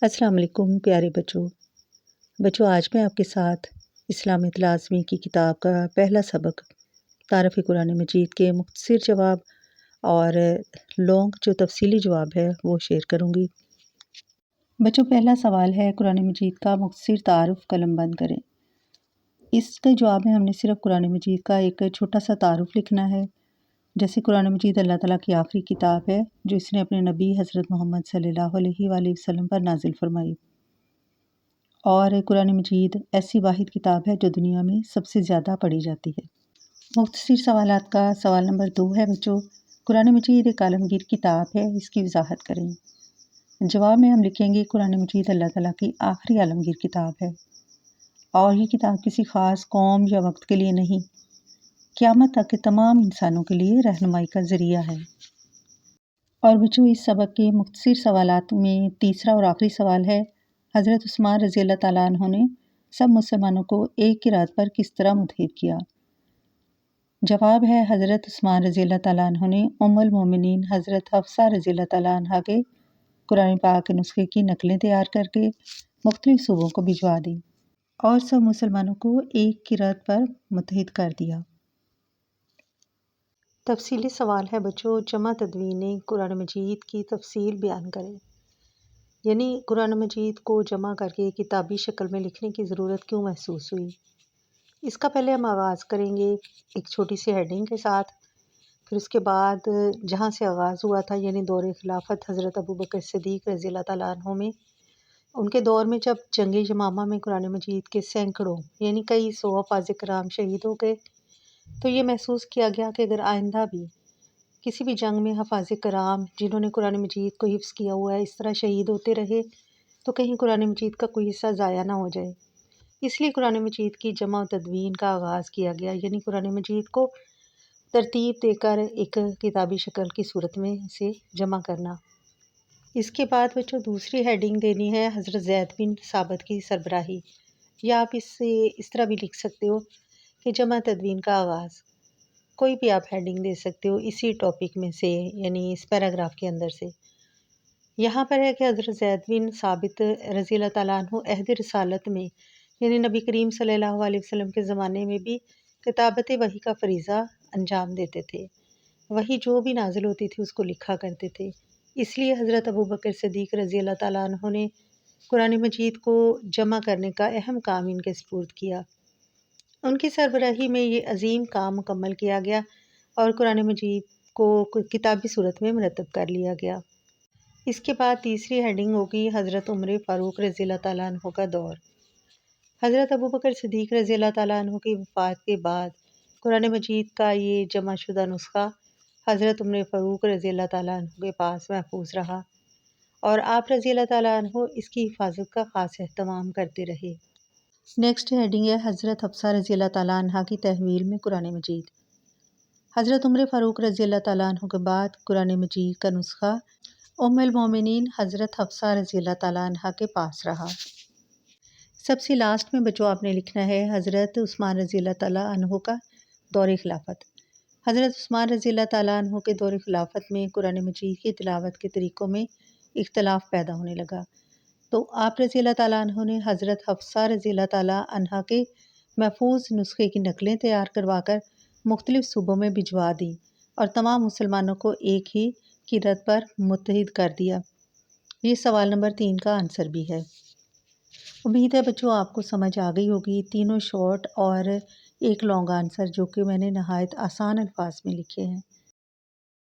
السلام علیکم پیارے بچوں آج میں آپ کے ساتھ اسلامیت لازمی کی کتاب کا پہلا سبق تعارف قرآن مجید کے مختصر جواب اور لانگ جو تفصیلی جواب ہے وہ شیئر کروں گی۔ بچوں پہلا سوال ہے قرآن مجید کا مختصر تعارف قلم بند کریں۔ اس کے جواب میں ہم نے صرف قرآن مجید کا ایک چھوٹا سا تعارف لکھنا ہے، جیسے قرآن مجید اللہ تعالیٰ کی آخری کتاب ہے جو اس نے اپنے نبی حضرت محمد صلی اللہ علیہ وآلہ وسلم پر نازل فرمائی، اور قرآن مجید ایسی واحد کتاب ہے جو دنیا میں سب سے زیادہ پڑھی جاتی ہے۔ مختصر سوالات کا سوال نمبر 2 ہے بچوں، قرآن مجید ایک عالمگیر کتاب ہے، اس کی وضاحت کریں۔ جواب میں ہم لکھیں گے قرآن مجید اللہ تعالیٰ کی آخری عالمگیر کتاب ہے، اور یہ کتاب کسی خاص قوم یا وقت کے لیے نہیں، قیامت تک کے تمام انسانوں کے لیے رہنمائی کا ذریعہ ہے۔ اور بچوں اس سبق کے مختصر سوالات میں تیسرا اور آخری سوال ہے، حضرت عثمان رضی اللہ تعالیٰ عنہ نے سب مسلمانوں کو ایک قرات پر کس طرح متحد کیا؟ جواب ہے حضرت عثمان رضی اللہ تعالیٰ عنہ نے ام المومنین حضرت حفصہ رضی اللہ تعالیٰ عنہ کے قرآن پاک کے نسخے کی نقلیں تیار کر کے مختلف صوبوں کو بھجوا دی اور سب مسلمانوں کو ایک قرات پر متحد کر دیا۔ تفصیلی سوال ہے بچوں، جمع تدوین قرآن مجید کی تفصیل بیان کریں، یعنی قرآن مجید کو جمع کر کے کتابی شکل میں لکھنے کی ضرورت کیوں محسوس ہوئی۔ اس کا پہلے ہم آغاز کریں گے ایک چھوٹی سی ہیڈنگ کے ساتھ، پھر اس کے بعد جہاں سے آغاز ہوا تھا یعنی دور خلافت حضرت ابوبکر صدیق رضی اللہ تعالیٰ عنہ میں، ان کے دور میں جب جنگ یمامہ میں قرآن مجید کے سینکڑوں یعنی کئی سو حفاظ کرام شہید ہو گئے، تو یہ محسوس کیا گیا کہ اگر آئندہ بھی کسی بھی جنگ میں حفاظ کرام جنہوں نے قرآن مجید کو حفظ کیا ہوا ہے اس طرح شہید ہوتے رہے تو کہیں قرآن مجید کا کوئی حصہ ضائع نہ ہو جائے، اس لیے قرآن مجید کی جمع و تدوین کا آغاز کیا گیا، یعنی قرآن مجید کو ترتیب دے کر ایک کتابی شکل کی صورت میں اسے جمع کرنا۔ اس کے بعد بچوں دوسری ہیڈنگ دینی ہے حضرت زید بن ثابت کی سربراہی، یا آپ اس سے اس طرح بھی لکھ سکتے ہو کہ جمع تدوین کا آغاز، کوئی بھی آپ ہیڈنگ دے سکتے ہو اسی ٹاپک میں سے، یعنی اس پیراگراف کے اندر سے۔ یہاں پر ہے کہ حضرت زید بن ثابت رضی اللہ تعالیٰ عنہ عہد رسالت میں یعنی نبی کریم صلی اللہ علیہ وسلم کے زمانے میں بھی کتابت وحی کا فریضہ انجام دیتے تھے، وحی جو بھی نازل ہوتی تھی اس کو لکھا کرتے تھے، اس لیے حضرت ابوبکر صدیق رضی اللہ تعالیٰ عنہ نے قرآن مجید کو جمع کرنے کا اہم کام ان کے سپرد کیا۔ ان کی سربراہی میں یہ عظیم کام مکمل کیا گیا اور قرآن مجید کو کتابی صورت میں مرتب کر لیا گیا۔ اس کے بعد تیسری ہیڈنگ ہوگی حضرت عمر فاروق رضی اللہ تعالیٰ عنہ کا دور۔ حضرت ابوبکر صدیق رضی اللہ تعالیٰ عنہ کی وفات کے بعد قرآن مجید کا یہ جمع شدہ نسخہ حضرت عمر فاروق رضی اللہ تعالیٰ عنہ کے پاس محفوظ رہا اور آپ رضی اللہ تعالیٰ عنہ اس کی حفاظت کا خاص اہتمام کرتے رہے۔ نیکسٹ ہیڈنگ ہے حضرت حفصہ رضی اللہ تعالیٰ عنہ کی تحویل میں قرآن مجید۔ حضرت عمر فاروق رضی اللہ تعالیٰ عنہ کے بعد قرآن مجید کا نسخہ ام المومنین حضرت حفصہ رضی اللہ تعالیٰ عنہ کے پاس رہا۔ سب سے لاسٹ میں بچوں آپ نے لکھنا ہے حضرت عثمان رضی اللہ تعالیٰ عنہ کا دور خلافت۔ حضرت عثمان رضی اللہ تعالیٰ عنہ کے دور خلافت میں قرآن مجید کی تلاوت کے طریقوں میں اختلاف پیدا ہونے لگا، تو آپ رضی اللہ تعالیٰ عنہ نے حضرت حفصہ رضی اللہ تعالیٰ عنہ کے محفوظ نسخے کی نقلیں تیار کروا کر مختلف صوبوں میں بھجوا دی اور تمام مسلمانوں کو ایک ہی قرات پر متحد کر دیا۔ یہ سوال نمبر 3 کا آنسر بھی ہے۔ امید ہے بچوں آپ کو سمجھ آ گئی ہوگی، تینوں شارٹ اور ایک لانگ آنسر جو کہ میں نے نہایت آسان الفاظ میں لکھے ہیں۔